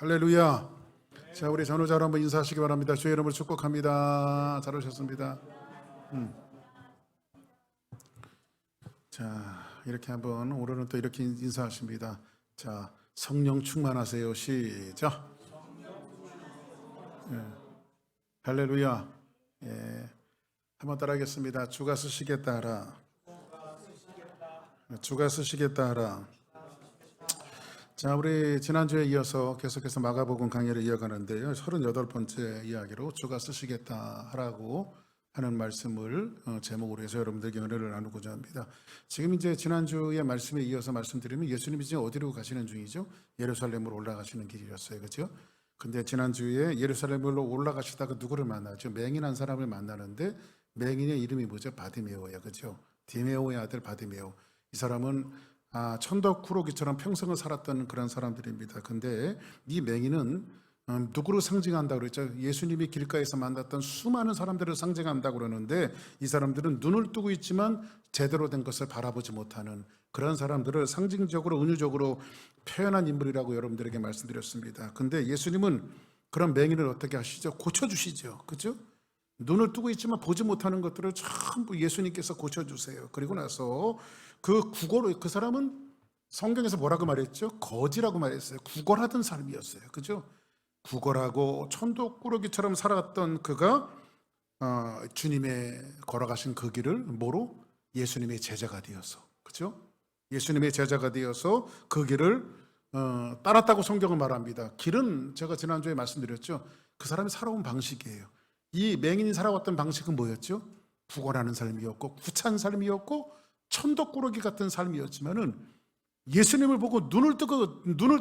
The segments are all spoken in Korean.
할렐루야. 자, 우리 전우자로 한번 인사하시기 바랍니다. 주의 이름으로 축복합니다. 잘 오셨습니다. 자, 이렇게 한번 오늘은 또 이렇게 인사하십니다. 자, 성령 충만하세요. 시작. 할렐루야. 한번 따라하겠습니다. 주가 쓰시겠다 하라. 주가 쓰시겠다 하라. 자, 우리 지난주에 이어서 계속해서 마가복음 강의를 이어가는데요. 38번째 이야기로 주가 쓰시겠다 하라고 하는 말씀을 제목으로 해서 여러분들에게 은혜를 나누고자 합니다. 지금 이제 지난주의 말씀에 이어서 말씀드리면 예수님이 지금 어디로 가시는 중이죠? 예루살렘으로 올라가시는 길이었어요. 그렇죠? 근데 지난주에 예루살렘으로 올라가시다가 누구를 만나죠? 맹인한 사람을 만나는데 맹인의 이름이 뭐죠? 바디메오예요. 그렇죠? 디메오의 아들 바디메오. 이 사람은 천덕꾸러기처럼 평생을 살았던 그런 사람들입니다. 근데 이 맹인은 누구를 상징한다고 그랬죠? 예수님이 길가에서 만났던 수많은 사람들을 상징한다고 그러는데 이 사람들은 눈을 뜨고 있지만 제대로 된 것을 바라보지 못하는 그런 사람들을 상징적으로 은유적으로 표현한 인물이라고 여러분들에게 말씀드렸습니다. 근데 예수님은 그런 맹인을 어떻게 하시죠? 고쳐주시죠. 그렇죠? 눈을 뜨고 있지만 보지 못하는 것들을 전부 예수님께서 고쳐주세요. 그리고 나서 그 사람은 성경에서 뭐라고 말했죠? 거지라고 말했어요. 구걸하던 삶이었어요. 그죠? 구걸하고 천도꾸러기처럼 살았던 그가 주님의 걸어가신 그 길을 뭐로? 예수님의 제자가 되어서. 그죠? 예수님의 제자가 되어서 그 길을 따랐다고 성경은 말합니다. 길은 제가 지난주에 말씀드렸죠. 그 사람이 살아온 방식이에요. 이 맹인이 살아왔던 방식은 뭐였죠? 구걸하는 삶이었고 구찬 삶이었고 천덕꾸러기 같은 삶이었지만은 예수님을 보고 눈을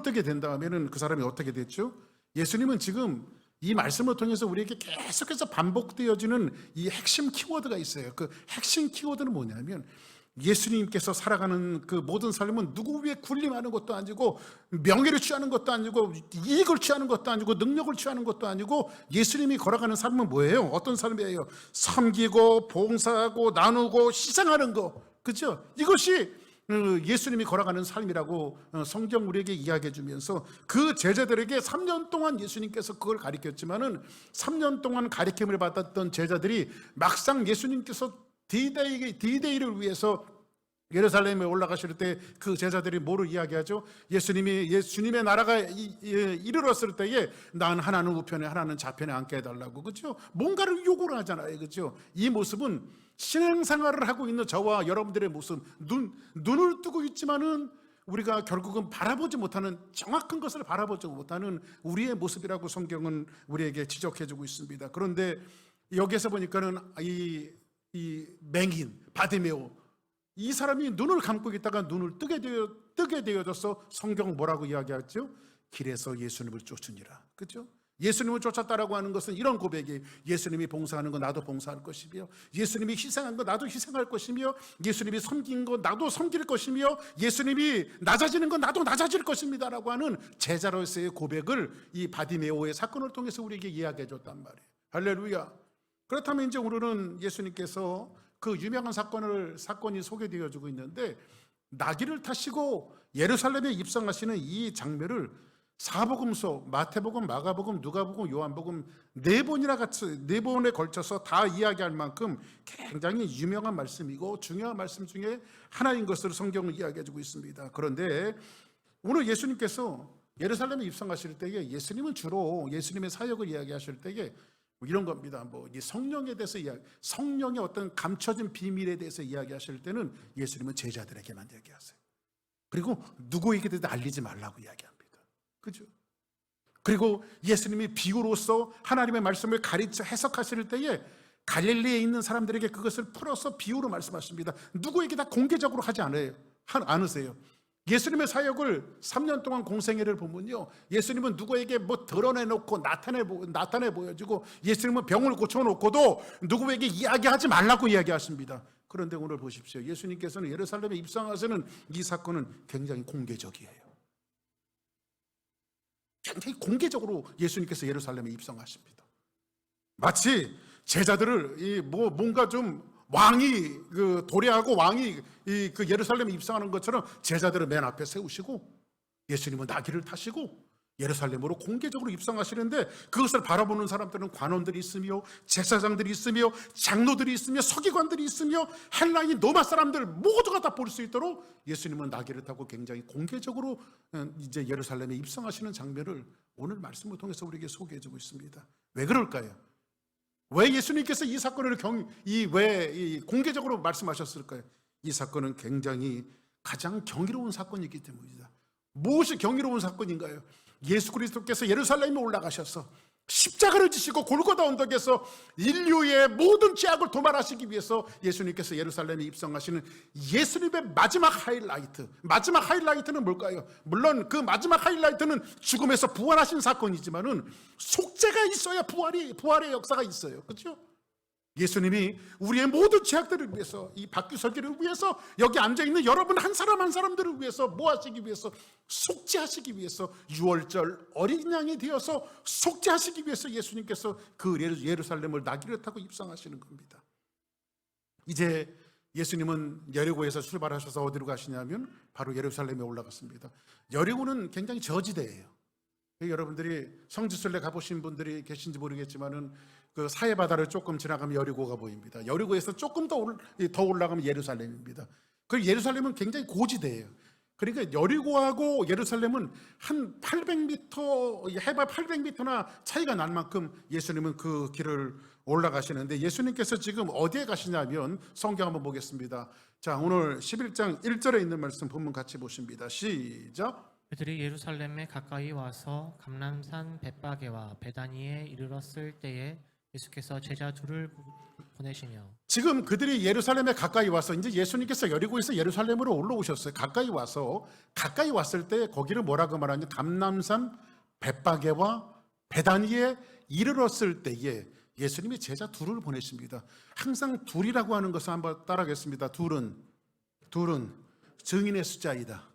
뜨게 된다면은 그 사람이 어떻게 됐죠? 예수님은 지금 이 말씀을 통해서 우리에게 계속해서 반복되어지는 이 핵심 키워드가 있어요. 그 핵심 키워드는 뭐냐면 예수님께서 살아가는 그 모든 삶은 누구 위에 군림하는 것도 아니고 명예를 취하는 것도 아니고 이익을 취하는 것도 아니고 능력을 취하는 것도 아니고 예수님이 걸어가는 삶은 뭐예요? 어떤 삶이에요? 섬기고 봉사하고 나누고 희생하는 거. 그렇죠? 이것이 예수님이 걸어가는 삶이라고 성경 우리에게 이야기해 주면서 그 제자들에게 3년 동안 예수님께서 그걸 가르쳤지만은 3년 동안 가르침을 받았던 제자들이 막상 예수님께서 디데이를 위해서 예루살렘에 올라가실 때 그 제자들이 뭐를 이야기하죠? 예수님의 나라가 이르렀을 때에 난 하나는 우편에 하나는 좌편에 앉게 해달라고. 그렇죠? 뭔가를 요구를 하잖아요. 그렇죠? 이 모습은 신앙생활을 하고 있는 저와 여러분들의 모습, 눈을 뜨고 있지만은 우리가 결국은 바라보지 못하는, 정확한 것을 바라보지 못하는 우리의 모습이라고 성경은 우리에게 지적해주고 있습니다. 그런데 여기에서 보니까는 이 맹인 바디메오, 이 사람이 눈을 감고 있다가 눈을 뜨게 되어져서 성경은 뭐라고 이야기하죠? 길에서 예수님을 쫓으니라. 그렇죠? 예수님을 쫓았다라고 하는 것은 이런 고백이, 예수님이 봉사하는 거 나도 봉사할 것이며, 예수님이 희생한 거 나도 희생할 것이며, 예수님이 섬긴 거 나도 섬길 것이며, 예수님이 낮아지는 거 나도 낮아질 것입니다라고 하는 제자로서의 고백을 이 바디메오의 사건을 통해서 우리에게 이야기해 줬단 말이에요. 할렐루야. 그렇다면 이제 오늘은 예수님께서 그 유명한 사건이 소개되어지고 있는데, 나귀를 타시고 예루살렘에 입성하시는 이 장면을 사복음서, 마태복음, 마가복음, 누가복음, 요한복음 네 번에 걸쳐서 다 이야기할 만큼 굉장히 유명한 말씀이고 중요한 말씀 중에 하나인 것으로 성경은 이야기해주고 있습니다. 그런데 오늘 예수님께서 예루살렘에 입성하실 때에 예수님은 주로 예수님의 사역을 이야기하실 때에 이런 겁니다. 이 성령에 대해서 성령의 어떤 감춰진 비밀에 대해서 이야기하실 때는 예수님은 제자들에게만 이야기하세요. 그리고 누구에게도 알리지 말라고 이야기합니다. 그죠? 그리고 예수님이 비유로서 하나님의 말씀을 가르쳐 해석하실 때에 갈릴리에 있는 사람들에게 그것을 풀어서 비유로 말씀하십니다. 누구에게 다 공개적으로 하지 않으세요. 예수님의 사역을 3년 동안 공생애를 보면요, 예수님은 누구에게 드러내놓고 나타내 보여주고, 예수님은 병을 고쳐놓고도 누구에게 이야기하지 말라고 이야기하십니다. 그런데 오늘 보십시오. 예수님께서는 예루살렘에 입성하시는 이 사건은 굉장히 공개적이에요. 굉장히 공개적으로 예수님께서 예루살렘에 입성하십니다. 마치 제자들을 뭔가 좀 왕이 도래하고 왕이 그 예루살렘에 입성하는 것처럼 제자들을 맨 앞에 세우시고, 예수님은 나귀를 타시고 예루살렘으로 공개적으로 입성하시는데 그것을 바라보는 사람들은 관원들이 있으며 제사장들이 있으며 장로들이 있으며 서기관들이 있으며 헬라인 로마 사람들 모두가 다 볼 수 있도록 예수님은 나귀를 타고 굉장히 공개적으로 이제 예루살렘에 입성하시는 장면을 오늘 말씀을 통해서 우리에게 소개해주고 있습니다. 왜 그럴까요? 왜 예수님께서 이 사건을 공개적으로 말씀하셨을까요? 이 사건은 굉장히 가장 경이로운 사건이기 때문이다. 무엇이 경이로운 사건인가요? 예수 그리스도께서 예루살렘에 올라가셔서 십자가를 지시고 골고다 언덕에서 인류의 모든 죄악을 도말하시기 위해서 예수님께서 예루살렘에 입성하시는 예수님의 마지막 하이라이트는 뭘까요? 물론 그 마지막 하이라이트는 죽음에서 부활하신 사건이지만은 속죄가 있어야 부활의 역사가 있어요. 그렇죠? 예수님이 우리의 모든 죄악들을 위해서, 이 박규석이를 위해서, 여기 앉아있는 여러분 한 사람 한 사람들을 위해서 뭐 하시기 위해서? 속죄하시기 위해서, 유월절 어린 양이 되어서 속죄하시기 위해서 예수님께서 그 예루살렘을 나귀를 타고 입성하시는 겁니다. 이제 예수님은 여리고에서 출발하셔서 어디로 가시냐면 바로 예루살렘에 올라갔습니다. 여리고는 굉장히 저지대예요. 여러분들이 성지순례 가보신 분들이 계신지 모르겠지만은 그 사해 바다를 조금 지나가면 여리고가 보입니다. 여리고에서 조금 더 올라가면 예루살렘입니다. 그 예루살렘은 굉장히 고지대예요. 그러니까 여리고하고 예루살렘은 한 800m, 해발 800m나 차이가 날 만큼 예수님은 그 길을 올라가시는데, 예수님께서 지금 어디에 가시냐면 성경 한번 보겠습니다. 자, 오늘 11장 1절에 있는 말씀 본문 같이 보십니다. 시작. 그들이 예루살렘에 가까이 와서 감람산 벳바게와 베다니에 이르렀을 때에 예수께서 제자 둘을 보내시며, 지금 그들이 예루살렘에 가까이 와서, 이제 예수님께서 여리고에서 예루살렘으로 올라오셨어요. 가까이 왔을 때 거기를 뭐라고 말하냐? 감람산 벳바게와 베다니에 이르렀을 때에 예수님이 제자 둘을 보내십니다. 항상 둘이라고 하는 것을 한번 따라하겠습니다. 둘은 증인의 숫자이다.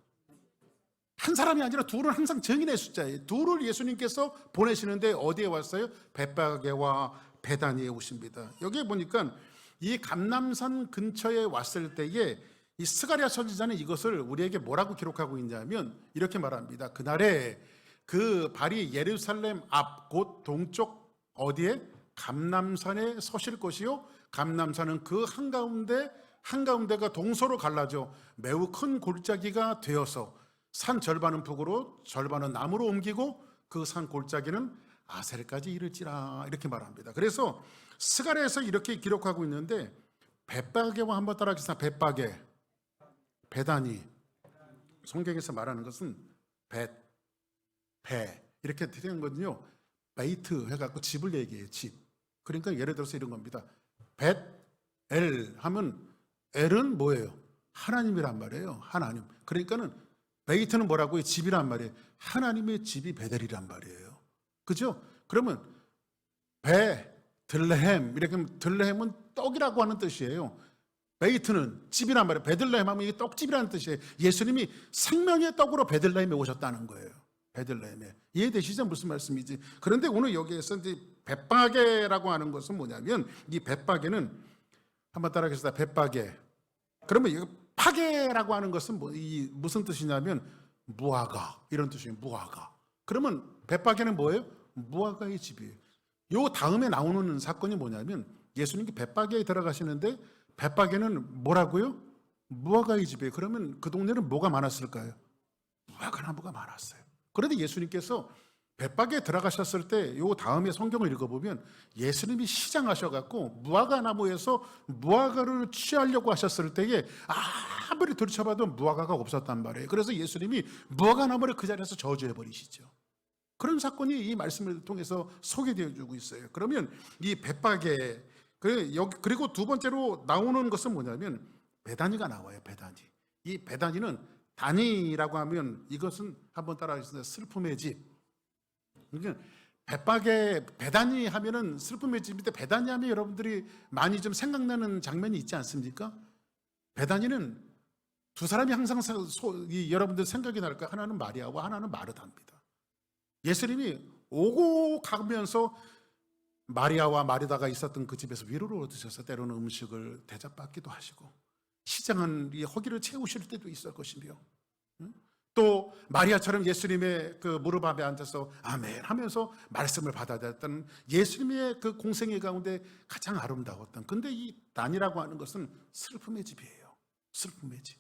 한 사람이 아니라 둘은 항상 증인의 숫자예요. 둘을 예수님께서 보내시는데 어디에 왔어요? 벳바게와 베다니에 오십니다. 여기에 보니까 이 감람산 근처에 왔을 때에 이 스가랴 선지자는 이것을 우리에게 뭐라고 기록하고 있냐면 이렇게 말합니다. 그날에 그 발이 예루살렘 앞 곧 동쪽 어디에? 감람산에 서실 것이요, 감람산은 그 한가운데가 동서로 갈라져 매우 큰 골짜기가 되어서 산 절반은 북으로 절반은 남으로 옮기고 그 산 골짜기는 아셀까지 이를지라, 이렇게 말합니다. 그래서 스가랴에서 이렇게 기록하고 있는데, 벳바게와 한번 따라하겠습니다. 벳바게, 베다니. 성경에서 말하는 것은 벳, 배 이렇게 되는 거거든요. 베이트 해갖고 집을 얘기해요. 집. 그러니까 예를 들어서 이런 겁니다. 벳, 엘 하면 엘은 뭐예요? 하나님이란 말이에요. 하나님. 그러니까는 베이트는 뭐라고요? 집이란 말이에요. 하나님의 집이 베델이란 말이에요. 그죠? 그러면 베들레헴, 이렇게 하면 들레헴은 떡이라고 하는 뜻이에요. 베이트는 집이란 말이에요. 베들레헴 하면 이게 떡집이라는 뜻이에요. 예수님이 생명의 떡으로 베들레헴에 오셨다는 거예요. 베들레헴에. 이해되시죠? 무슨 말씀이지? 그런데 오늘 여기에서 이제 벳바게라고 하는 것은 뭐냐면, 이 벳바게는 한번 따라하겠습니다. 벳바게. 그러면 이거 파게라고 하는 것은 무슨 뜻이냐면 무화과, 이런 뜻이에요. 무화과. 그러면 벳바게는 뭐예요? 무화과의 집이에요. 요 다음에 나오는 사건이 뭐냐면, 예수님이 벳바게에 들어가시는데 벳바게는 뭐라고요? 무화과의 집이에요. 그러면 그 동네는 뭐가 많았을까요? 무화과 나무가 많았어요. 그런데 예수님께서 벳바게에 들어가셨을 때 요 다음에 성경을 읽어보면 예수님이 시장하셔갖고 무화과 나무에서 무화과를 취하려고 하셨을 때에 아무리 들춰봐도 무화과가 없었단 말이에요. 그래서 예수님이 무화과 나무를 그 자리에서 저주해버리시죠. 그런 사건이 이 말씀을 통해서 소개되어 주고 있어요. 그러면 이 벳바게, 그리고 두 번째로 나오는 것은 뭐냐면 베다니가 나와요. 베다니. 이 베다니는 다니라고 하면 이것은 한번 따라하겠습니다. 슬픔의 집. 그러니까 벳바게, 베다니 하면은 슬픔의 집인데, 베다니 하면 여러분들이 많이 좀 생각나는 장면이 있지 않습니까? 베다니는 두 사람이 항상 여러분들 생각이 날 거예요. 하나는 마리아와 하나는 마르다입니다. 예수님이 오고 가면서 마리아와 마르다가 있었던 그 집에서 위로를 얻으셔서 때로는 음식을 대접받기도 하시고, 시장은 이 허기를 채우실 때도 있을 것이며, 또 마리아처럼 예수님의 그 무릎 앞에 앉아서 아멘 하면서 말씀을 받아들였던 예수님의 그 공생애 가운데 가장 아름다웠던, 근데 이 단이라고 하는 것은 슬픔의 집이에요. 슬픔의 집.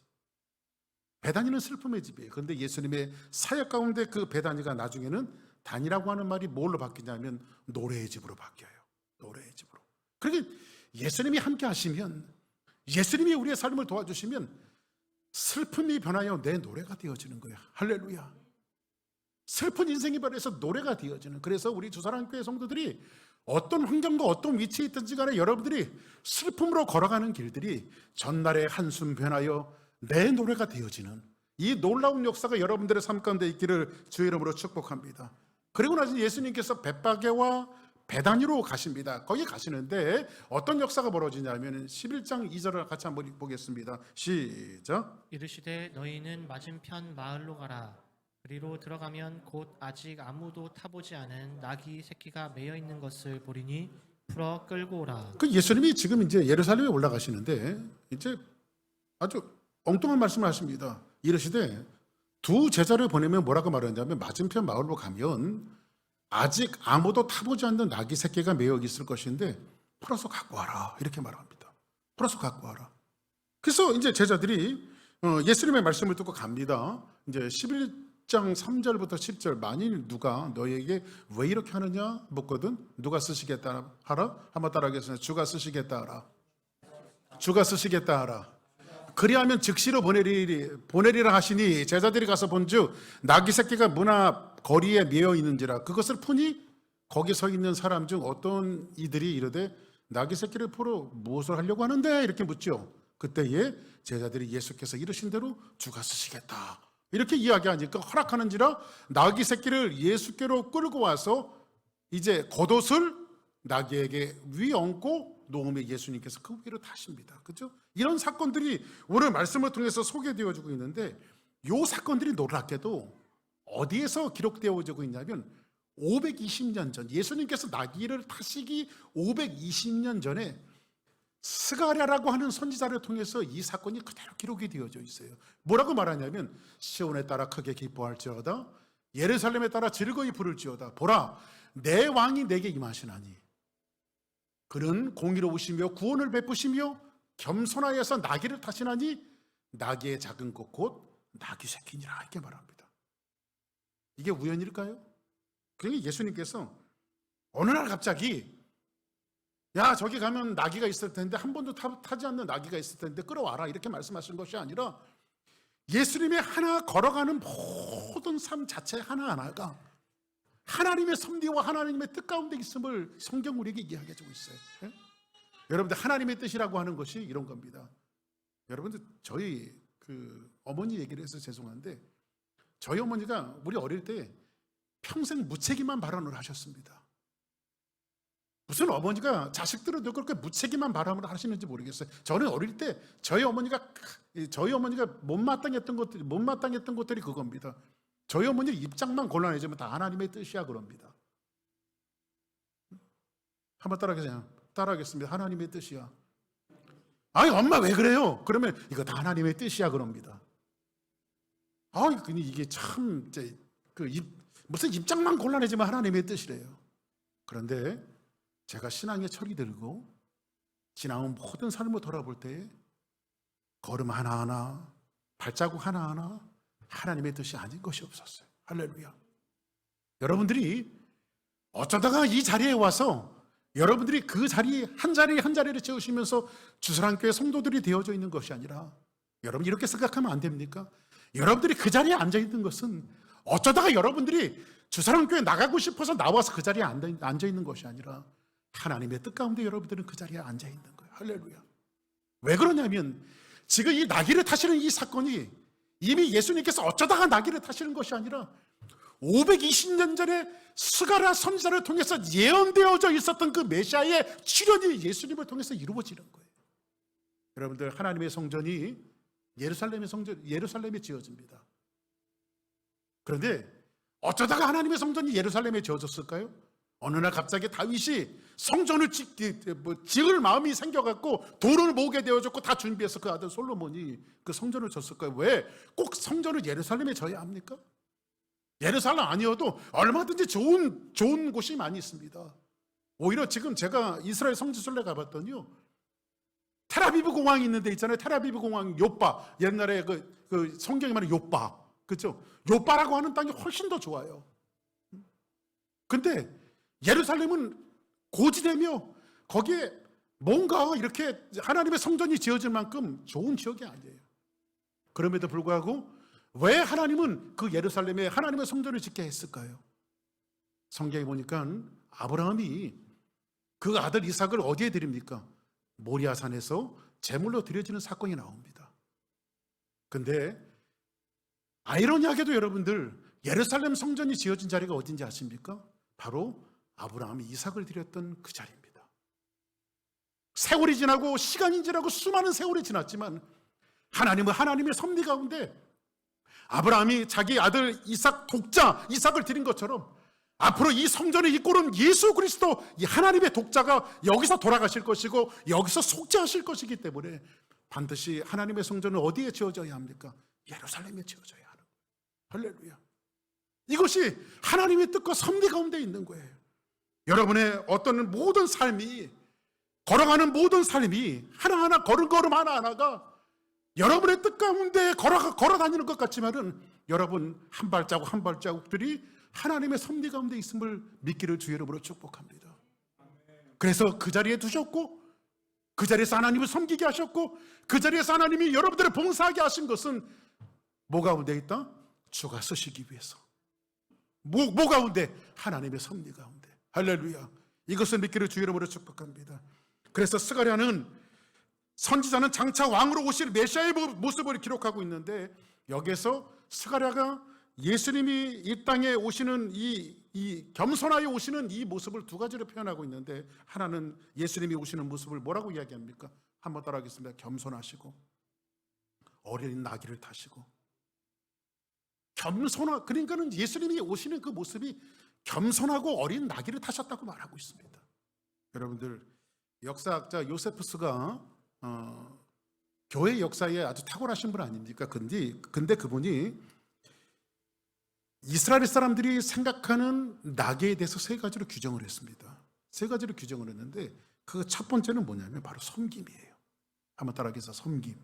베다니는 슬픔의 집이에요. 그런데 예수님의 사역 가운데 그 베다니가 나중에는 단이라고 하는 말이 뭘로 바뀌냐면 노래의 집으로 바뀌어요. 노래의 집으로. 그러니까 예수님이 함께 하시면, 예수님이 우리의 삶을 도와주시면 슬픔이 변하여 내 노래가 되어지는 거야. 할렐루야. 슬픈 인생이 변해서 노래가 되어지는. 그래서 우리 주사랑교회 성도들이 어떤 환경과 어떤 위치에 있든지 간에 여러분들이 슬픔으로 걸어가는 길들이 전날의 한숨 변하여 내 노래가 되어지는 이 놀라운 역사가 여러분들의 삶 가운데 있기를 주의 이름으로 축복합니다. 그리고 나서 예수님께서 벳바게와 베다니로 가십니다. 거기 가시는데 어떤 역사가 벌어지냐면 11장 2절을 같이 한번 보겠습니다. 시작. 이르시되 너희는 맞은편 마을로 가라. 그리로 들어가면 곧 아직 아무도 타보지 않은 나귀 새끼가 매여 있는 것을 보리니 풀어 끌고 오라. 그 예수님이 지금 이제 예루살렘에 올라가시는데 이제 아주 엉뚱한 말씀을 하십니다. 이르시되 두 제자를 보내면 뭐라고 말하냐면 맞은편 마을로 가면 아직 아무도 타보지 않는 나귀 새끼가 매여 있을 것인데 풀어서 갖고 와라, 이렇게 말합니다. 풀어서 갖고 와라. 그래서 이제 제자들이 예수님의 말씀을 듣고 갑니다. 이제 11장 3절부터 10절, 만일 누가 너에게 왜 이렇게 하느냐 묻거든 누가 쓰시겠다 하라. 한번 따라하겠습니다. 주가 쓰시겠다 하라. 주가 쓰시겠다 하라. 그리하면 즉시로 보내리라 하시니 제자들이 가서 본즉 나귀 새끼가 문 앞 거리에 매여 있는지라. 그것을 푸니 거기 서 있는 사람 중 어떤 이들이 이르되 나귀 새끼를 풀어 무엇을 하려고 하는데, 이렇게 묻죠. 그때에 제자들이 예수께서 이르신 대로 주가 쓰시겠다 이렇게 이야기하니까 허락하는지라 나귀 새끼를 예수께로 끌고 와서 이제 겉옷을 나귀에게 위 얹고 놓음에 예수님께서 그 위로 타십니다. 그렇죠? 이런 사건들이 오늘 말씀을 통해서 소개되어지고 있는데, 이 사건들이 놀랍게도 어디에서 기록되어지고 있냐면 520년 전, 예수님께서 나귀를 타시기 520년 전에 스가랴라고 하는 선지자를 통해서 이 사건이 그대로 기록이 되어져 있어요. 뭐라고 말하냐면 시온에 따라 크게 기뻐할지어다, 예루살렘에 따라 즐거이 부를지어다. 보라, 내 왕이 내게 임하시나니 그는 공의로우시며 구원을 베푸시며 겸손하여서 나귀를 타시나니 나귀의 작은 것 곧 나귀 새끼니라, 이렇게 말합니다. 이게 우연일까요? 그러니 예수님께서 어느 날 갑자기 야, 저기 가면 나귀가 있을 텐데, 한 번도 타지 않는 나귀가 있을 텐데 끌어와라, 이렇게 말씀하신 것이 아니라 예수님의 하나 걸어가는 모든 삶 자체 하나하나가 하나님의 섭리와 하나님의 뜻 가운데 있음을 성경 우리에게 이야기해주고 있어요. 예? 여러분들, 하나님의 뜻이라고 하는 것이 이런 겁니다. 여러분들, 저희 그 어머니 얘기를 해서 죄송한데, 저희 어머니가 우리 어릴 때 평생 무책임한 발언을 하셨습니다. 무슨 어머니가 자식들한테 그렇게 무책임한 발언을 하시는지 모르겠어요. 저는 어릴 때 저희 어머니가 못마땅했던 것들이 그겁니다. 저희 어머니 입장만 곤란해지면 다 하나님의 뜻이야 그럽니다. 한번 따라하겠습니다. 하나님의 뜻이야. 아니, 엄마 왜 그래요? 그러면 이거 다 하나님의 뜻이야 그럽니다. 근데 이게 참 무슨 입장만 곤란해지면 하나님의 뜻이래요. 그런데 제가 신앙의 철이 들고 지나온 모든 삶을 돌아볼 때 걸음 하나하나, 발자국 하나하나 하나님의 뜻이 아닌 것이 없었어요. 할렐루야. 여러분들이 어쩌다가 이 자리에 와서 여러분들이 그 자리 한 자리를 채우시면서 주사랑교회 성도들이 되어져 있는 것이 아니라, 여러분 이렇게 생각하면 안 됩니까? 여러분들이 그 자리에 앉아있는 것은 어쩌다가 여러분들이 주사랑교회 나가고 싶어서 나와서 그 자리에 앉아있는 것이 아니라 하나님의 뜻 가운데 여러분들은 그 자리에 앉아있는 거예요. 할렐루야. 왜 그러냐면 지금 이 나귀를 타시는 이 사건이 이미 예수님께서 어쩌다가 나귀를 타시는 것이 아니라 520년 전에 스가랴 선지자를 통해서 예언되어져 있었던 그 메시아의 출현이 예수님을 통해서 이루어지는 거예요. 여러분들, 하나님의 성전이 예루살렘에 지어집니다. 그런데 어쩌다가 하나님의 성전이 예루살렘에 지어졌을까요? 어느 날 갑자기 다윗이 성전을 지을 마음이 생겨갖고 돈을 모으게 되어졌고 다 준비해서 그 아들 솔로몬이 그 성전을 졌을 거예요. 왜? 꼭 성전을 예루살렘에 져야 합니까? 예루살렘 아니어도 얼마든지 좋은 곳이 많이 있습니다. 오히려 지금 제가 이스라엘 성지순례 가봤더니요, 텔아비브 공항이 있는 데 있잖아요. 텔아비브 공항 요빠, 옛날에 그 성경에 말하는 요빠, 그렇죠? 요빠라고 하는 땅이 훨씬 더 좋아요. 근데 예루살렘은 고지되며 거기에 뭔가 이렇게 하나님의 성전이 지어질 만큼 좋은 지역이 아니에요. 그럼에도 불구하고 왜 하나님은 그 예루살렘에 하나님의 성전을 짓게 했을까요? 성경에 보니까 아브라함이 그 아들 이삭을 어디에 드립니까? 모리아산에서 제물로 드려지는 사건이 나옵니다. 근데 아이러니하게도 여러분들, 예루살렘 성전이 지어진 자리가 어딘지 아십니까? 바로 아브라함이 이삭을 드렸던 그 자리입니다. 세월이 지나고 시간이 지나고 수많은 세월이 지났지만 하나님은 하나님의 섭리 가운데 아브라함이 자기 아들 이삭 독자 이삭을 드린 것처럼 앞으로 이 성전을 이끌은 예수 그리스도, 이 하나님의 독자가 여기서 돌아가실 것이고 여기서 속죄하실 것이기 때문에 반드시 하나님의 성전은 어디에 지어져야 합니까? 예루살렘에 지어져야 하는 거예요. 할렐루야. 이것이 하나님의 뜻과 섭리 가운데 있는 거예요. 여러분의 어떤 모든 삶이, 걸어가는 모든 삶이 하나하나 걸음걸음 하나하나가 여러분의 뜻 가운데 걸어 다니는 것 같지만은 여러분 한 발자국 한 발자국들이 하나님의 섭리 가운데 있음을 믿기를 주의 이름으로 축복합니다. 그래서 그 자리에 두셨고 그 자리에서 하나님을 섬기게 하셨고 그 자리에서 하나님이 여러분들을 봉사하게 하신 것은 뭐 가운데 있다? 주가 쓰시기 위해서. 뭐 가운데? 하나님의 섭리 가운데. 할렐루야. 이것을 믿기를 주의 이름으로 축복합니다. 그래서 스가랴는, 선지자는 장차 왕으로 오실 메시아의 모습을 기록하고 있는데 여기에서 스가랴가 예수님이 이 땅에 오시는 이 겸손하여 오시는 이 모습을 두 가지로 표현하고 있는데, 하나는 예수님이 오시는 모습을 뭐라고 이야기합니까? 한번 따라하겠습니다. 겸손하시고 어린 나귀를 타시고. 그러니까는 예수님이 오시는 그 모습이 겸손하고 어린 나귀를 타셨다고 말하고 있습니다. 여러분들, 역사학자 요세푸스가 교회 역사에 아주 탁월하신 분 아닙니까? 근데 그분이 이스라엘 사람들이 생각하는 나귀에 대해서 세 가지로 규정을 했습니다. 세 가지로 규정을 했는데 그 첫 번째는 뭐냐면 바로 섬김이에요. 한번 따라하겠습니다. 섬김.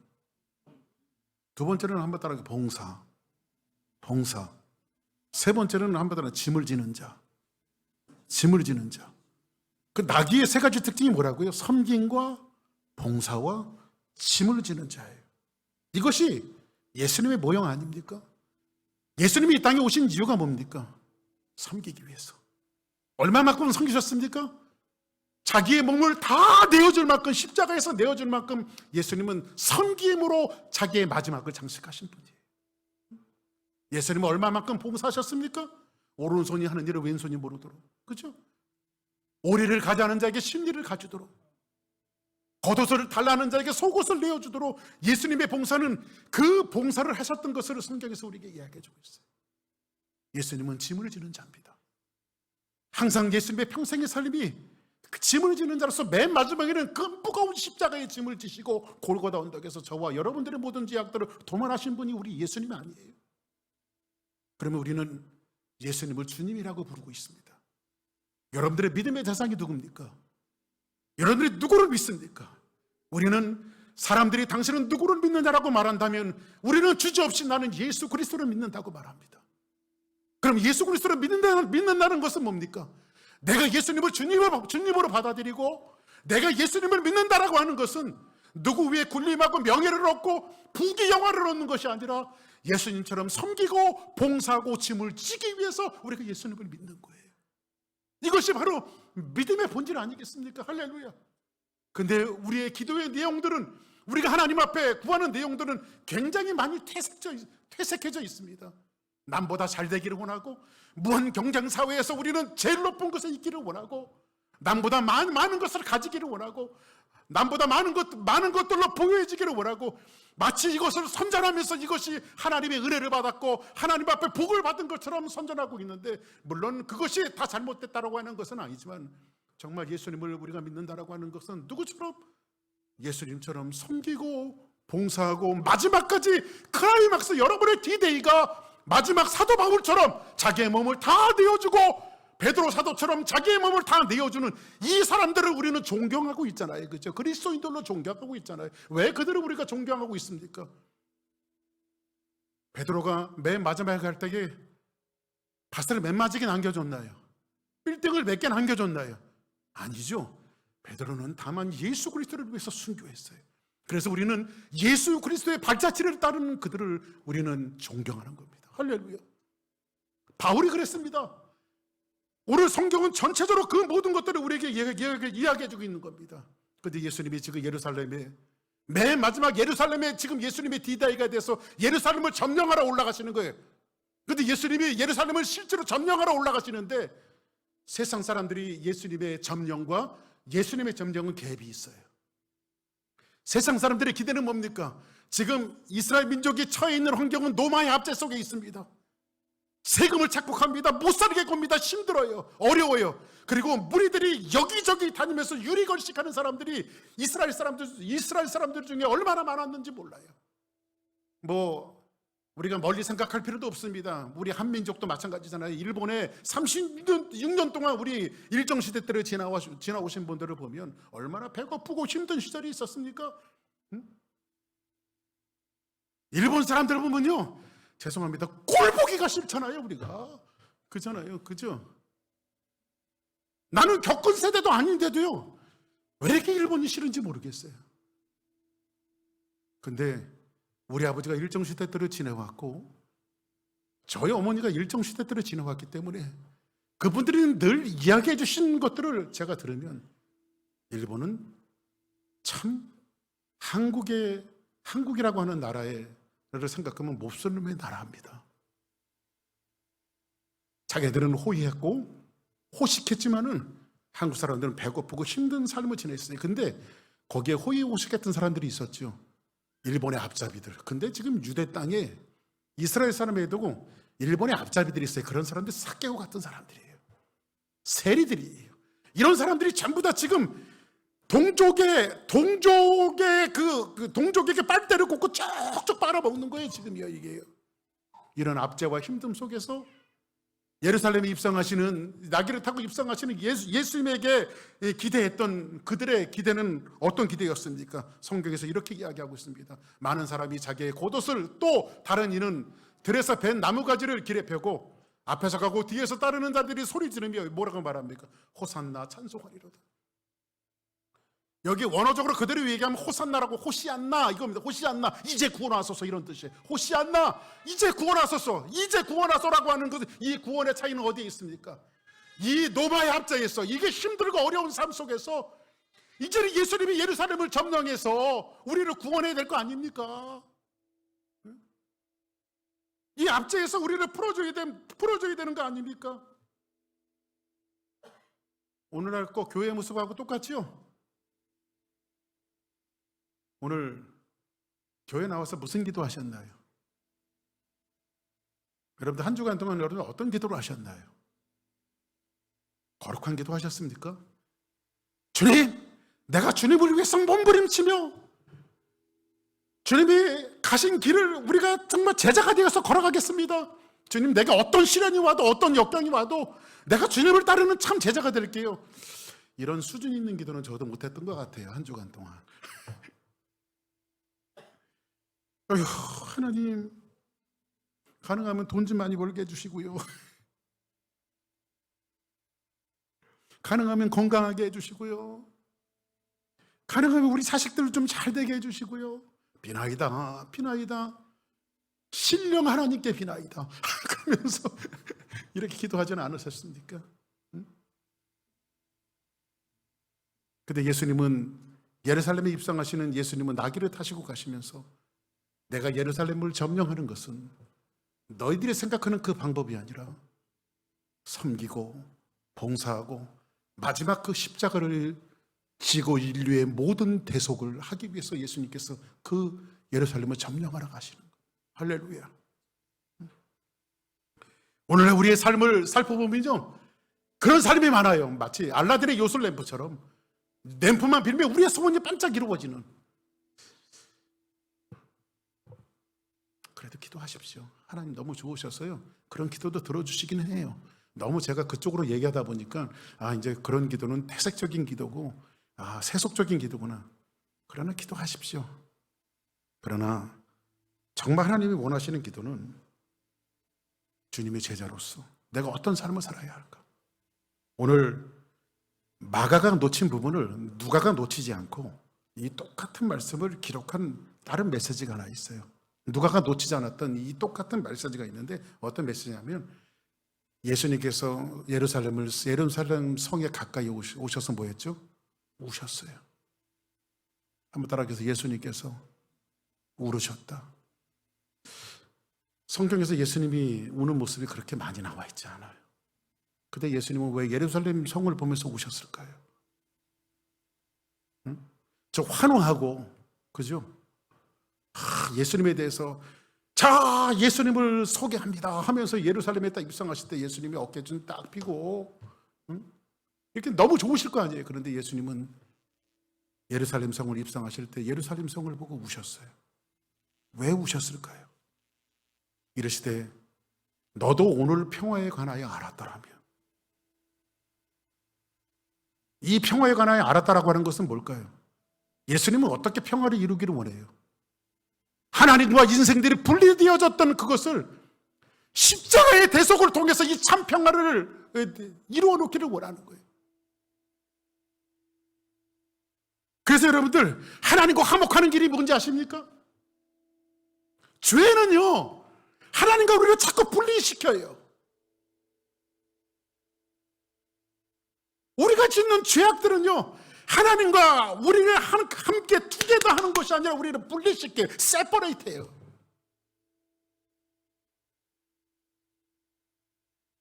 두 번째는 한번 따라하기 봉사. 세 번째는 한번 따라 짐을 지는 자. 그 나귀의 세 가지 특징이 뭐라고요? 섬김과 봉사와 짐을 지는 자예요. 이것이 예수님의 모형 아닙니까? 예수님이 이 땅에 오신 이유가 뭡니까? 섬기기 위해서. 얼마만큼 섬기셨습니까? 자기의 몸을 다 내어줄 만큼, 십자가에서 내어줄 만큼 예수님은 섬김으로 자기의 마지막을 장식하신 분이에요. 예수님은 얼마만큼 봉사하셨습니까? 오른손이 하는 일을 왼손이 모르도록. 그죠? 오리를 가자는 자에게 십리를 가주도록, 겉옷을 달라는 자에게 속옷을 내어주도록 예수님의 봉사는 그 봉사를 하셨던 것으로 성경에서 우리에게 이야기해주고 있어요. 예수님은 짐을 지는 자입니다. 항상 예수님의 평생의 삶이 그 짐을 지는 자로서 맨 마지막에는 그 무거운 십자가의 짐을 지시고 골고다 언덕에서 저와 여러분들의 모든 죄악들을 도말하신 분이 우리 예수님 아니에요? 그러면 우리는 예수님을 주님이라고 부르고 있습니다. 여러분들의 믿음의 대상이 누굽니까? 여러분들이 누구를 믿습니까? 우리는 사람들이 당신은 누구를 믿느냐라고 말한다면 우리는 주저없이 나는 예수 그리스도를 믿는다고 말합니다. 그럼 예수 그리스도를 믿는다는 것은 뭡니까? 내가 예수님을 주님으로 받아들이고 내가 예수님을 믿는다라고 하는 것은 누구 위에 군림하고 명예를 얻고 부귀 영화를 얻는 것이 아니라 예수님처럼 섬기고 봉사하고 짐을 지기 위해서 우리가 예수님을 믿는 거예요. 이것이 바로 믿음의 본질 아니겠습니까? 할렐루야. 근데 우리의 기도의 내용들은, 우리가 하나님 앞에 구하는 내용들은 굉장히 많이 퇴색해져 있습니다. 남보다 잘 되기를 원하고, 무한 경쟁 사회에서 우리는 제일 높은 곳에 있기를 원하고, 남보다 많은 것을 가지기를 원하고, 남보다 많은 것들로 보여지기를 원하고, 마치 이것을 선전하면서 이것이 하나님의 은혜를 받았고 하나님 앞에 복을 받은 것처럼 선전하고 있는데, 물론 그것이 다 잘못됐다라고 하는 것은 아니지만, 정말 예수님을 우리가 믿는다라고 하는 것은 누구처럼? 예수님처럼 섬기고 봉사하고 마지막까지, 클라이막스, 여러분의 디데이가 마지막 사도 바울처럼 자기의 몸을 다 내어주고 베드로 사도처럼 자기의 몸을 다 내어주는 이 사람들을 우리는 존경하고 있잖아요. 그렇죠? 그리스도인들로 존경하고 있잖아요. 왜 그들을 우리가 존경하고 있습니까? 베드로가 맨 마지막에 갈 때에 밧살을 몇 마디게 남겨줬나요? 빌딩을 몇 개 남겨줬나요? 아니죠. 베드로는 다만 예수 그리스도를 위해서 순교했어요. 그래서 우리는 예수 그리스도의 발자취를 따르는 그들을 우리는 존경하는 겁니다. 할렐루야. 바울이 그랬습니다. 오늘 성경은 전체적으로 그 모든 것들을 우리에게 이야기해주고 있는 겁니다. 그런데 예수님이 지금 예루살렘에, 맨 마지막 예루살렘에 지금 예수님의 디다이가 돼서 예루살렘을 점령하러 올라가시는 거예요. 그런데 예수님이 예루살렘을 실제로 점령하러 올라가시는데, 세상 사람들이 예수님의 점령과 예수님의 점령은 갭이 있어요. 세상 사람들의 기대는 뭡니까? 지금 이스라엘 민족이 처해 있는 환경은 노마의 압제 속에 있습니다. 세금을 착복합니다. 못 살게 굽니다. 힘들어요. 어려워요. 그리고 무리들이 여기저기 다니면서 유리걸식하는 사람들이 이스라엘 사람들 중에 얼마나 많았는지 몰라요. 우리가 멀리 생각할 필요도 없습니다. 우리 한민족도 마찬가지잖아요. 일본에 36년 동안 우리 일정시대 때를 지나오신 분들을 보면 얼마나 배고프고 힘든 시절이 있었습니까? 일본 사람들 보면요, 죄송합니다, 꼴 보기가 싫잖아요. 우리가 그잖아요. 그죠? 나는 겪은 세대도 아닌데도요, 왜 이렇게 일본이 싫은지 모르겠어요. 근데 우리 아버지가 일정시대 때를 지내왔고 저희 어머니가 일정시대 때를 지내왔기 때문에 그분들이 늘 이야기해 주신 것들을 제가 들으면, 일본은 참 한국이라고 하는 나라를 생각하면 몹쓸놈의 나라입니다. 자기들은 호의했고 호식했지만은 한국 사람들은 배고프고 힘든 삶을 지냈어요. 근데 거기에 호의 호식했던 사람들이 있었죠. 일본의 앞잡이들. 근데 지금 유대 땅에 이스라엘 사람에 두고 일본의 앞잡이들이 있어요. 그런 사람들이 사케오 같은 사람들이에요. 세리들이에요. 이런 사람들이 전부 다 지금 동족에게 빨대를 꽂고 쭉쭉 빨아먹는 거예요. 지금이요, 이게요. 이런 압제와 힘듦 속에서 예루살렘에 입성하시는, 나귀를 타고 입성하시는 예수님에게 기대했던 그들의 기대는 어떤 기대였습니까? 성경에서 이렇게 이야기하고 있습니다. 많은 사람이 자기의 겉옷을, 또 다른 이는 들에서 벤 나무가지를 길에 펴고 앞에서 가고 뒤에서 따르는 자들이 소리 지르며 뭐라고 말합니까? 호산나, 찬송하리로다. 여기 원어적으로 그대로 얘기하면 호산나라고, 호시안나 이겁니다. 호시안나, 이제 구원하소서, 이런 뜻이에요. 호시안나, 이제 구원하소서, 이제 구원하소라고 하는 것은, 이 구원의 차이는 어디에 있습니까? 이 노마의 합자에서, 이게 힘들고 어려운 삶 속에서 이제는 예수님이 예루살렘을 점령해서 우리를 구원해야 될 거 아닙니까? 이 압제에서 우리를 풀어줘야 되는 거 아닙니까? 오늘날 거 교회 모습하고 똑같지요? 오늘 교회 나와서 무슨 기도 하셨나요? 여러분들 한 주간 동안 여러분 어떤 기도를 하셨나요? 거룩한 기도 하셨습니까? 주님, 내가 주님을 위해서 몸부림치며 주님이 가신 길을 우리가 정말 제자가 되어서 걸어가겠습니다. 주님, 내가 어떤 시련이 와도 어떤 역경이 와도 내가 주님을 따르는 참 제자가 될게요. 이런 수준 있는 기도는 저도 못했던 것 같아요. 한 주간 동안. 어휴, 하나님, 가능하면 돈 좀 많이 벌게 해주시고요. 가능하면 건강하게 해주시고요. 가능하면 우리 자식들 좀 잘 되게 해주시고요. 비나이다, 비나이다. 신령 하나님께 비나이다. 그러면서 이렇게 기도하지는 않으셨습니까? 근데 예수님은, 예루살렘에 입성하시는 예수님은 나귀를 타시고 가시면서 내가 예루살렘을 점령하는 것은 너희들이 생각하는 그 방법이 아니라 섬기고 봉사하고 마지막 그 십자가를 지고 인류의 모든 대속을 하기 위해서 예수님께서 그 예루살렘을 점령하러 가시는 거예요. 할렐루야. 오늘 우리의 삶을 살펴보면요, 그런 삶이 많아요. 마치 알라딘의 요술 램프처럼 램프만 빌면 우리의 소원이 반짝 이루어지는. 그래도 기도하십시오. 하나님 너무 좋으셨어요. 그런 기도도 들어주시긴 해요. 너무 제가 그쪽으로 얘기하다 보니까 이제 그런 기도는 태색적인 기도고 세속적인 기도구나. 그러나 기도하십시오. 그러나 정말 하나님이 원하시는 기도는 주님의 제자로서 내가 어떤 삶을 살아야 할까? 오늘 마가가 놓친 부분을 누가가 놓치지 않고 이 똑같은 말씀을 기록한 다른 메시지가 하나 있어요. 누가가 놓치지 않았던 이 똑같은 메시지가 있는데 어떤 메시지냐면 예수님께서 예루살렘 성에 가까이 오셔서 뭐 했죠? 우셨어요. 한번 따라해서 예수님께서 울으셨다. 성경에서 예수님이 우는 모습이 그렇게 많이 나와 있지 않아요. 근데 예수님은 왜 예루살렘 성을 보면서 우셨을까요? 저 환호하고, 그죠? 예수님에 대해서 자, 예수님을 소개합니다 하면서 예루살렘에 딱 입성하실 때 예수님이 어깨춤 딱 피고 이렇게 너무 좋으실 거 아니에요. 그런데 예수님은 예루살렘 성을 입성하실 때 예루살렘 성을 보고 우셨어요. 왜 우셨을까요? 이르시되 너도 오늘 평화에 관하여 알았더라면. 이 평화에 관하여 알았다라고 하는 것은 뭘까요? 예수님은 어떻게 평화를 이루기를 원해요? 하나님과 인생들이 분리되어졌던 그것을 십자가의 대속을 통해서 이 참 평화를 이루어 놓기를 원하는 거예요. 그래서 여러분들, 하나님과 화목하는 길이 뭔지 아십니까? 죄는요, 하나님과 우리를 자꾸 분리시켜요. 우리가 짓는 죄악들은요, 하나님과 우리를 함께 투게더 하는 것이 아니라 우리를 분리시켜요. 세퍼레이트해요.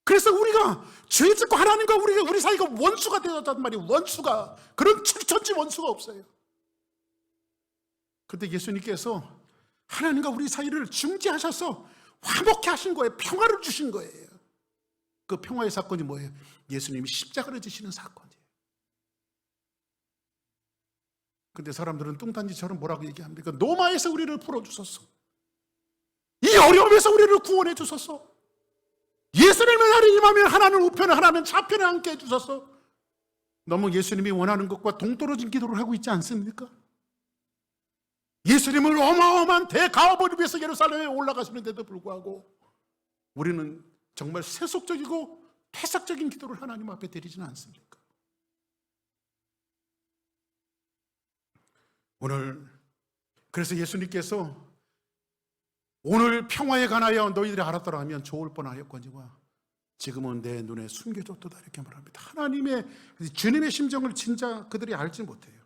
그래서 우리가 죄 짓고 하나님과 우리 사이가 원수가 되었단 말이에요. 원수가. 그런 천지 원수가 없어요. 그런데 예수님께서 하나님과 우리 사이를 중재하셔서 화목케 하신 거예요. 평화를 주신 거예요. 그 평화의 사건이 뭐예요? 예수님이 십자가를 지시는 사건이에요. 근데 사람들은 뚱딴지처럼 뭐라고 얘기합니까? 노마에서 우리를 풀어주소서. 이 어려움에서 우리를 구원해 주소서. 예수님의 날이 임하면 하나는 우편에 하나는 좌편에 앉게 해주소서. 너무 예수님이 원하는 것과 동떨어진 기도를 하고 있지 않습니까? 예수님을 어마어마한 대가업을 위해서 예루살렘에 올라가시는데도 불구하고 우리는 정말 세속적이고 퇴색적인 기도를 하나님 앞에 드리지는 않습니까? 오늘 그래서 예수님께서 오늘 평화에 관하여 너희들이 알았더라면 좋을 뻔하였거니와 지금은 내 눈에 숨겨졌도다 이렇게 말합니다. 하나님의 주님의 심정을 진짜 그들이 알지 못해요.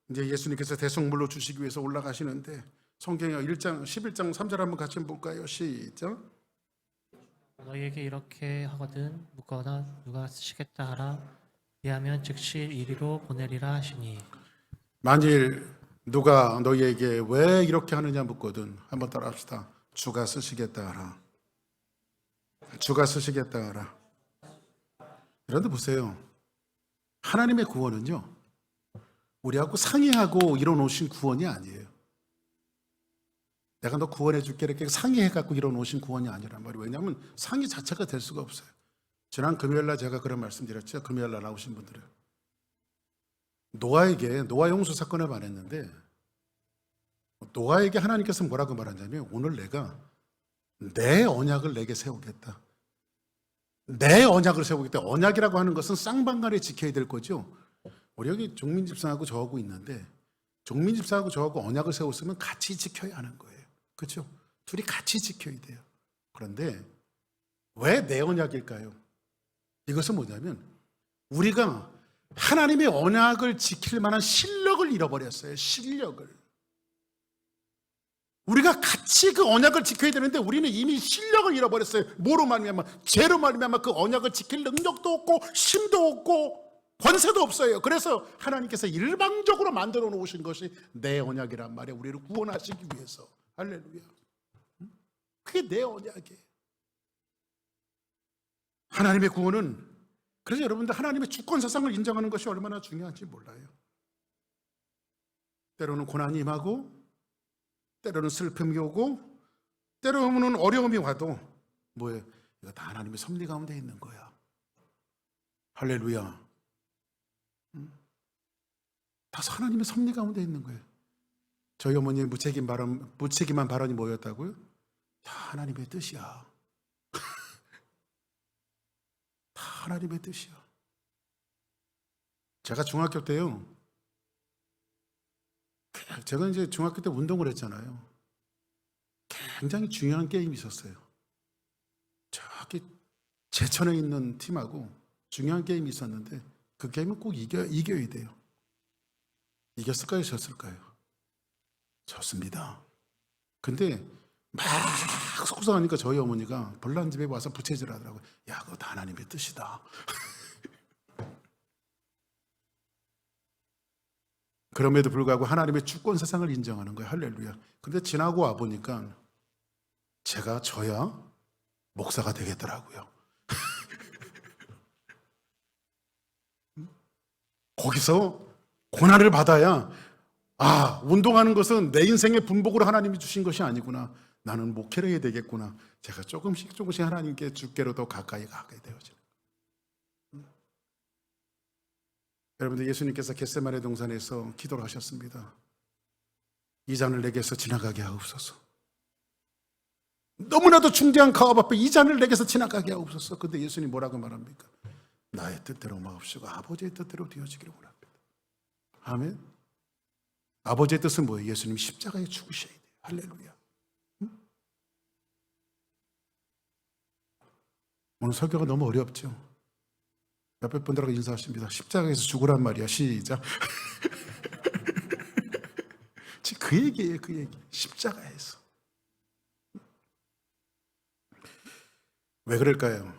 이제 예수님께서 대성물로 주시기 위해서 올라가시는데 성경에 1장 11장 3절 한번 같이 볼까요? 시작. 너희에게 이렇게 하거든 묻거나 누가 쓰시겠다 하라. 이하면 즉시 이리로 보내리라 하시니. 만일 누가 너희에게 왜 이렇게 하느냐 묻거든 한번 따라합시다. 주가 쓰시겠다 하라. 주가 쓰시겠다 하라. 그런데 보세요. 하나님의 구원은요, 우리하고 상의하고 이뤄놓으신 구원이 아니에요. 내가 너 구원해 줄게 이렇게 상의해갖고 이뤄놓으신 구원이 아니란 말이에요. 왜냐하면 상의 자체가 될 수가 없어요. 지난 금요일날 제가 그런 말씀드렸죠. 금요일날 나오신 분들은 노아에게 노아 홍수 사건을 말했는데 노아에게 하나님께서 뭐라고 말하냐면 오늘 내가 내 언약을 내게 세우겠다. 내 언약을 세우겠다. 언약이라고 하는 것은 쌍방간에 지켜야 될 거죠. 우리 여기 종민 집사하고 저하고 있는데 종민 집사하고 저하고 언약을 세웠으면 같이 지켜야 하는 거예요. 그렇죠? 둘이 같이 지켜야 돼요. 그런데 왜 내 언약일까요? 이것은 뭐냐면 우리가 하나님의 언약을 지킬 만한 실력을 잃어버렸어요. 실력을. 우리가 같이 그 언약을 지켜야 되는데 우리는 이미 실력을 잃어버렸어요. 뭐로 말미암아? 죄로 말미암아 그 언약을 지킬 능력도 없고 힘도 없고 권세도 없어요. 그래서 하나님께서 일방적으로 만들어 놓으신 것이 내 언약이란 말이에요. 우리를 구원하시기 위해서. 할렐루야. 그게 내 언약이에요. 하나님의 구원은, 그래서 여러분들 하나님의 주권 사상을 인정하는 것이 얼마나 중요한지 몰라요. 때로는 고난이 임하고, 때로는 슬픔이 오고, 때로는 어려움이 와도 뭐예요? 이거 다 하나님의 섭리 가운데 있는 거야. 할렐루야. 다 하나님의 섭리 가운데 있는 거예요. 저희 어머니의 무책임한 발언이 뭐였다고요? 다 하나님의 뜻이야. 다 하나님의 뜻이야. 제가 중학교 때요, 제가 이제 중학교 때 운동을 했잖아요. 굉장히 중요한 게임이 있었어요. 저기 제천에 있는 팀하고 중요한 게임이 있었는데 그 게임은 꼭 이겨야 돼요. 이겼을까요? 졌을까요? 졌습니다. 근데 막 속상하니까 저희 어머니가 벌난 집에 와서 부채질 하더라고요. 야, 그거 다 하나님의 뜻이다. 그럼에도 불구하고 하나님의 주권 세상을 인정하는 거예요. 할렐루야. 근데 지나고 와 보니까 제가 저야 목사가 되겠더라고요. 거기서 고난을 받아야, 아, 운동하는 것은 내 인생의 분복으로 하나님이 주신 것이 아니구나. 나는 목회를 해야 되겠구나. 제가 조금씩 하나님께 주께로 더 가까이 가게 되어지는. 여러분들, 예수님께서 겟세마네 동산에서 기도를 하셨습니다. 이 잔을 내게서 지나가게 하옵소서. 너무나도 중대한 가업 앞에 이 잔을 내게서 지나가게 하옵소서. 근데 예수님 뭐라고 말합니까? 나의 뜻대로 마옵시고 아버지의 뜻대로 되어지기를 원합니다. 아멘. 아버지의 뜻은 뭐예요? 예수님 십자가에 죽으셔야 돼요. 할렐루야. 오늘 설교가 너무 어렵죠? 옆에 분들하고 인사하십니다. 십자가에서 죽으란 말이야. 시작. 그 얘기예요. 그 얘기. 십자가에서. 왜 그럴까요?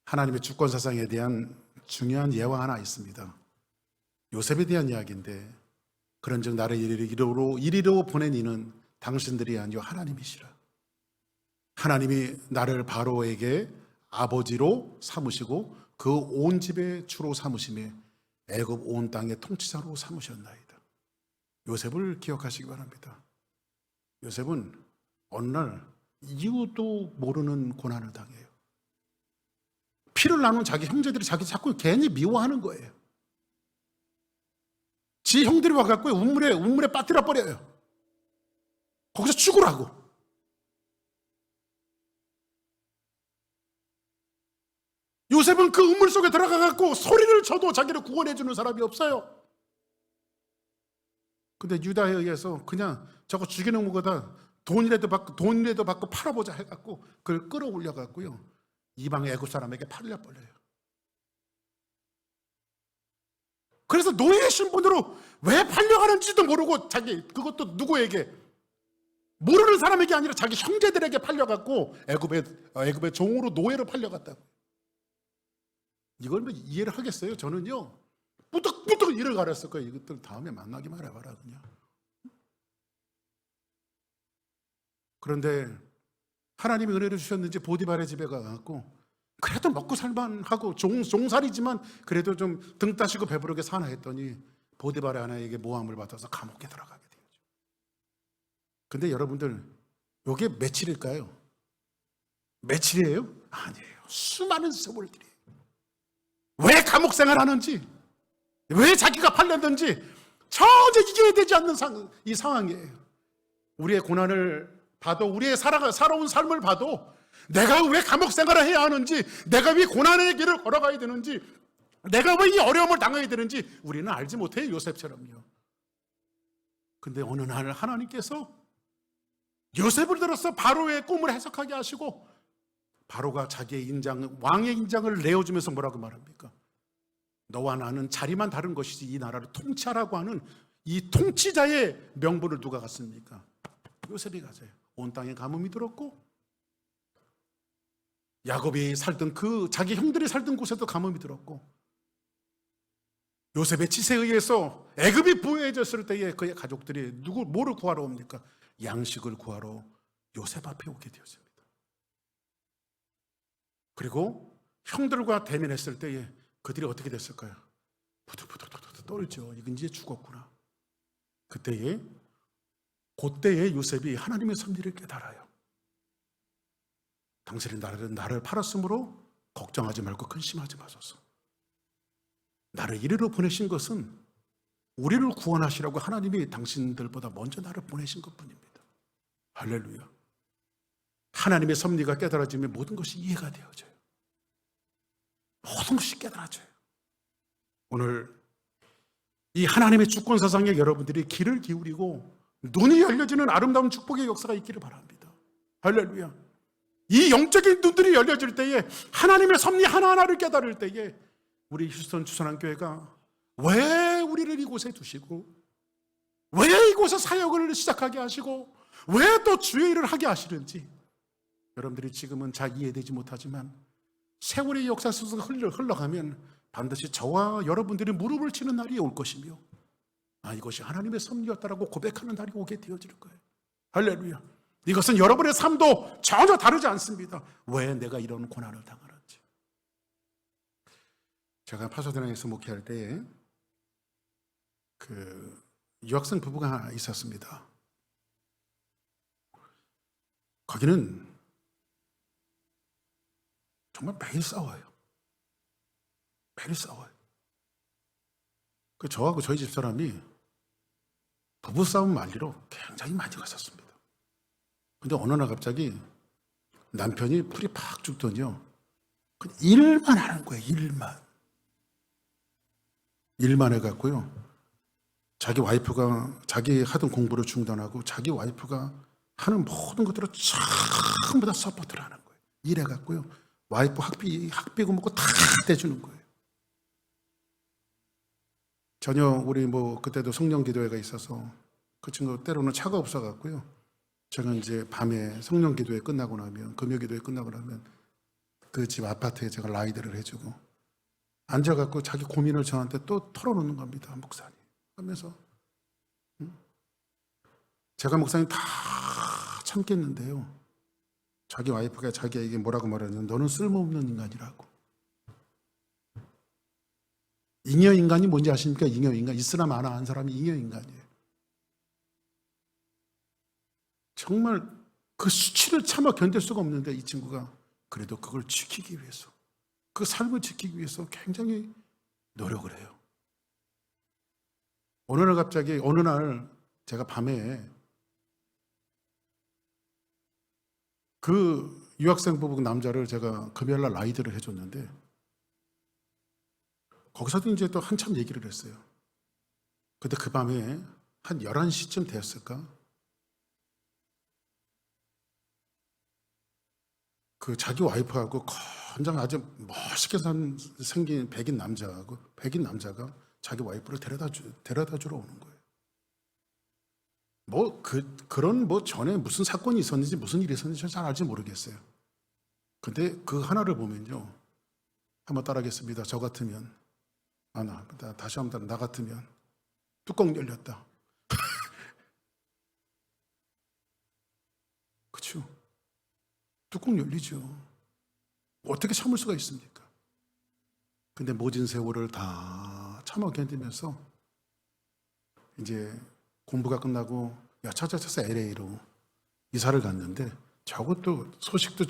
하나님의 주권 사상에 대한 중요한 예화 하나 있습니다. 요셉에 대한 이야기인데, 그런즉 나를 이리로 보낸 이는 당신들이 아니요 하나님이시라. 하나님이 나를 바로에게 아버지로 삼으시고 그 온 집의 주로 삼으심에 애굽 온 땅의 통치자로 삼으셨나이다. 요셉을 기억하시기 바랍니다. 요셉은 어느 날 이유도 모르는 고난을 당해요. 피를 나눈 자기 형제들이 자꾸 괜히 미워하는 거예요. 지 형들이 와갖고 우물에 빠뜨려 버려요. 거기서 죽으라고. 요셉은 그 우물 속에 들어가갖고 소리를 쳐도 자기를 구원해주는 사람이 없어요. 근데 유다에 의해서 그냥 저거 죽이는 것보다 돈이라도 받고 팔아보자 해갖고 그걸 끌어올려갖고요, 이방 애굽 사람에게 팔려버려요. 그래서 노예 신분으로 왜 팔려가는지도 모르고 그것도 누구에게, 모르는 사람에게 아니라 자기 형제들에게 팔려갖고 애굽의 종으로 노예로 팔려갔다고. 이걸 뭐 이해를 하겠어요? 저는요 뿌득뿌득 이를 가렸을 거예요. 이것들 다음에 만나기만 해봐라 그냥. 그런데 하나님이 은혜를 주셨는지 보디발의 집에 가갖고 그래도 먹고 살만하고 종살이지만 그래도 좀 등 따시고 배부르게 사나 했더니 보디발의 아내에게 모함을 받아서 감옥에 들어가게 되죠. 근데 여러분들, 이게 며칠일까요? 며칠이에요? 아니에요. 수많은 세월들이에요. 왜 감옥 생활하는지, 왜 자기가 팔렸는지 전혀 이겨야 되지 않는 이 상황이에요. 우리의 고난을 봐도, 우리의 살아온 삶을 봐도 내가 왜 감옥 생활을 해야 하는지, 내가 왜 고난의 길을 걸어가야 되는지, 내가 왜 이 어려움을 당해야 되는지 우리는 알지 못해요. 요셉처럼요. 근데 어느 날 하나님께서 요셉을 들어서 바로의 꿈을 해석하게 하시고, 바로가 자기의 왕의 인장을 내어주면서 뭐라고 말합니까? 너와 나는 자리만 다른 것이지 이 나라를 통치하라고 하는 이 통치자의 명분을 누가 갖습니까? 요셉이 가져요. 온 땅에 가뭄이 들었고, 야곱이 살던 자기 형들이 살던 곳에도 가뭄이 들었고, 요셉의 지세에 의해서 애굽이 부유해졌을 때에 그의 가족들이 뭐를 구하러 옵니까? 양식을 구하러 요셉 앞에 오게 되었습니다. 그리고 형들과 대면했을 때에 그들이 어떻게 됐을까요? 부들부들 떨죠. 이건 이제 죽었구나. 그때에 요셉이 하나님의 섭리를 깨달아요. 당신이 나를 팔았으므로 걱정하지 말고 근심하지 마소서. 나를 이리로 보내신 것은 우리를 구원하시라고 하나님이 당신들보다 먼저 나를 보내신 것뿐입니다. 할렐루야. 하나님의 섭리가 깨달아지면 모든 것이 이해가 되어져요. 모든 것이 깨달아져요. 오늘 이 하나님의 주권 사상에 여러분들이 귀를 기울이고 눈이 열려지는 아름다운 축복의 역사가 있기를 바랍니다. 할렐루야. 이 영적인 눈들이 열려질 때에 하나님의 섭리 하나하나를 깨달을 때에 우리 휴스턴 주선한교회가 왜 우리를 이곳에 두시고 왜 이곳에 사역을 시작하게 하시고 왜 또 주의 일을 하게 하시는지 여러분들이 지금은 잘 이해되지 못하지만 세월의 역사 속에서 흘러가면 반드시 저와 여러분들이 무릎을 치는 날이 올 것이며 이것이 하나님의 섭리였다라고 고백하는 날이 오게 되어질 거예요. 할렐루야. 이것은 여러분의 삶도 전혀 다르지 않습니다. 왜 내가 이런 고난을 당하는지. 제가 파사데나에서 목회할 때에 유학생 부부가 있었습니다. 거기는 정말 매일 싸워요. 매일 싸워요. 저하고 저희 집사람이 부부싸움 말리로 굉장히 많이 갔었습니다. 근데 어느 날 갑자기 남편이 풀이 팍 죽더니요. 일만 하는 거예요. 일만 해갖고요. 자기 와이프가 자기 하던 공부를 중단하고 자기 와이프가 하는 모든 것들을 전부 다 서포트를 하는 거예요. 일해갖고요. 와이프 학비고 뭐고 다 대주는 거예요. 전혀 우리 그때도 성령기도회가 있어서 그 친구 때로는 차가 없어갖고요. 제가 이제 밤에 성령기도회 끝나고 나면 금요기도회 끝나고 나면 그 집 아파트에 제가 라이드를 해주고 앉아갖고 자기 고민을 저한테 또 털어놓는 겁니다. 목사님 하면서 제가 목사님 다 참겠는데요. 자기 와이프가 자기에게 뭐라고 말하냐면 너는 쓸모없는 인간이라고. 잉여인간이 뭔지 아십니까? 잉여인간. 이슬람 안 한 사람이 잉여인간이에요. 정말 그 수치를 참아 견딜 수가 없는데 이 친구가 그래도 그걸 지키기 위해서 그 삶을 지키기 위해서 굉장히 노력을 해요. 어느 날 제가 밤에 그 유학생 부부 남자를 제가 금요일날 라이드를 해줬는데 거기서도 이제 또 한참 얘기를 했어요. 근데 그 밤에 한 11시쯤 되었을까? 그 자기 와이프하고 건장 아주 멋있게 생긴 백인 남자가 자기 와이프를 데려다 주러 오는 거예요. 그런 전에 무슨 사건이 있었는지 무슨 일이 있었는지 잘 알지 모르겠어요. 근데 그 하나를 보면요. 한번 따라하겠습니다. 저 같으면 다시 한번 나 같으면 뚜껑 열렸다. 그렇죠? 뚜껑 열리죠. 어떻게 참을 수가 있습니까? 근데 모진 세월을 다 참아 견디면서 이제 공부가 끝나고 차차차차 LA로 이사를 갔는데 저것도 소식도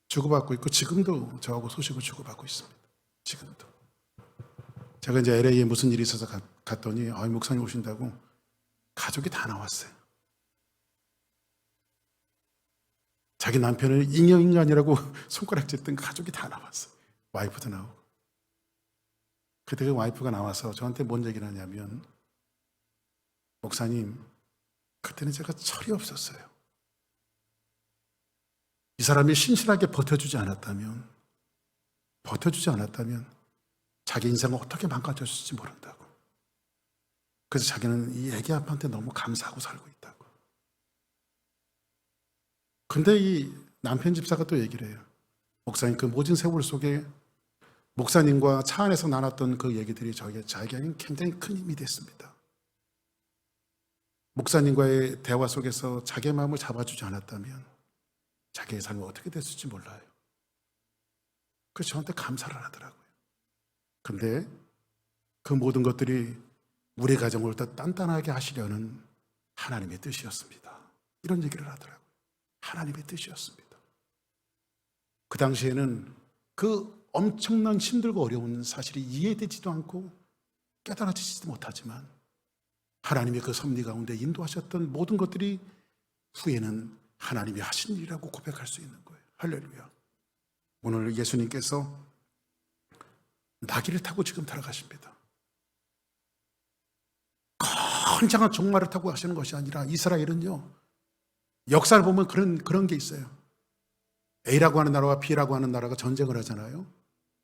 주고받고 있고 지금도 저하고 소식을 주고받고 있습니다. 지금도. 제가 이제 LA에 무슨 일이 있어서 갔더니 목사님 오신다고 가족이 다 나왔어요. 자기 남편을 잉여인간이라고 손가락질했던 가족이 다 나왔어요. 와이프도 나오고. 그때 그 와이프가 나와서 저한테 뭔 얘기를 하냐면 목사님 그때는 제가 철이 없었어요. 이 사람이 신실하게 버텨주지 않았다면 자기 인생은 어떻게 망가졌을지 모른다고. 그래서 자기는 이 애기 아빠한테 너무 감사하고 살고 있다고. 근데 이 남편 집사가 또 얘기를 해요. 목사님 그 모진 세월 속에 목사님과 차 안에서 나눴던 그 얘기들이 저에게는 굉장히 큰 힘이 됐습니다. 목사님과의 대화 속에서 자기의 마음을 잡아주지 않았다면 자기의 삶이 어떻게 됐을지 몰라요. 그래서 저한테 감사를 하더라고요. 근데 그 모든 것들이 우리 가정을 더 단단하게 하시려는 하나님의 뜻이었습니다. 이런 얘기를 하더라고요. 하나님의 뜻이었습니다. 그 당시에는 그 엄청난 힘들고 어려운 사실이 이해되지도 않고 깨달아지지도 못하지만 하나님의 그 섭리 가운데 인도하셨던 모든 것들이 후에는 하나님이 하신 일이라고 고백할 수 있는 거예요. 할렐루야. 오늘 예수님께서 나귀를 타고 지금 들어가십니다. 건장한 종말을 타고 가시는 것이 아니라 이스라엘은요, 역사를 보면 그런 게 있어요. A라고 하는 나라와 B라고 하는 나라가 전쟁을 하잖아요.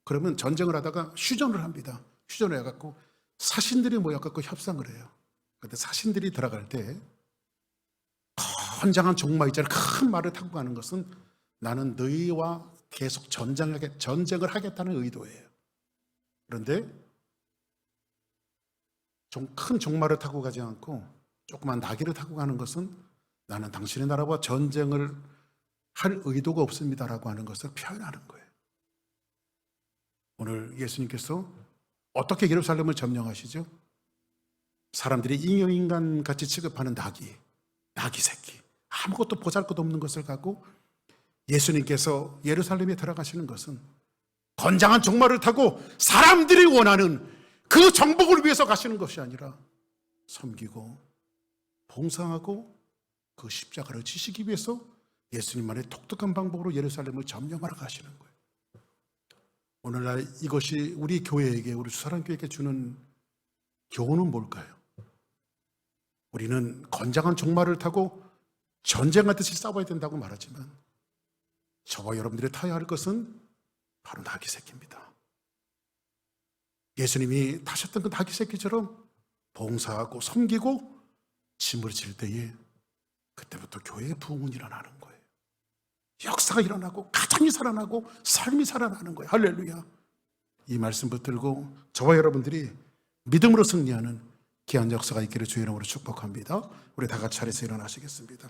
그러면 전쟁을 하다가 휴전을 합니다. 휴전을 해갖고 사신들이 모여갖고 협상을 해요. 그런데 사신들이 들어갈 때 건장한 종말 있잖아요. 큰 말을 타고 가는 것은 나는 너희와 계속 전쟁을 하겠다는 의도예요. 그런데 큰 종말을 타고 가지 않고 조그만 나귀를 타고 가는 것은 나는 당신의 나라와 전쟁을 할 의도가 없습니다라고 하는 것을 표현하는 거예요. 오늘 예수님께서 어떻게 예루살렘을 점령하시죠? 사람들이 잉여인간 같이 취급하는 나귀 새끼, 아무것도 보잘것없는 것을 갖고 예수님께서 예루살렘에 들어가시는 것은 건장한 종말을 타고 사람들이 원하는 그 정복을 위해서 가시는 것이 아니라 섬기고 봉사하고 그 십자가를 지시기 위해서 예수님만의 독특한 방법으로 예루살렘을 점령하러 가시는 거예요. 오늘날 이것이 우리 교회에게, 우리 수사랑교회에게 주는 교훈은 뭘까요? 우리는 건장한 종말을 타고 전쟁하듯이 싸워야 된다고 말하지만 저와 여러분들이 타야 할 것은 바로 나귀 새끼입니다. 예수님이 타셨던 그 나귀 새끼처럼 봉사하고 섬기고 짐을 질 때에 그때부터 교회의 부흥은 일어나는 거예요. 역사가 일어나고 가정이 살아나고 삶이 살아나는 거예요. 할렐루야. 이 말씀 붙들고 저와 여러분들이 믿음으로 승리하는 귀한 역사가 있기를 주의 이름으로 축복합니다. 우리 다 같이 차례에서 일어나시겠습니다.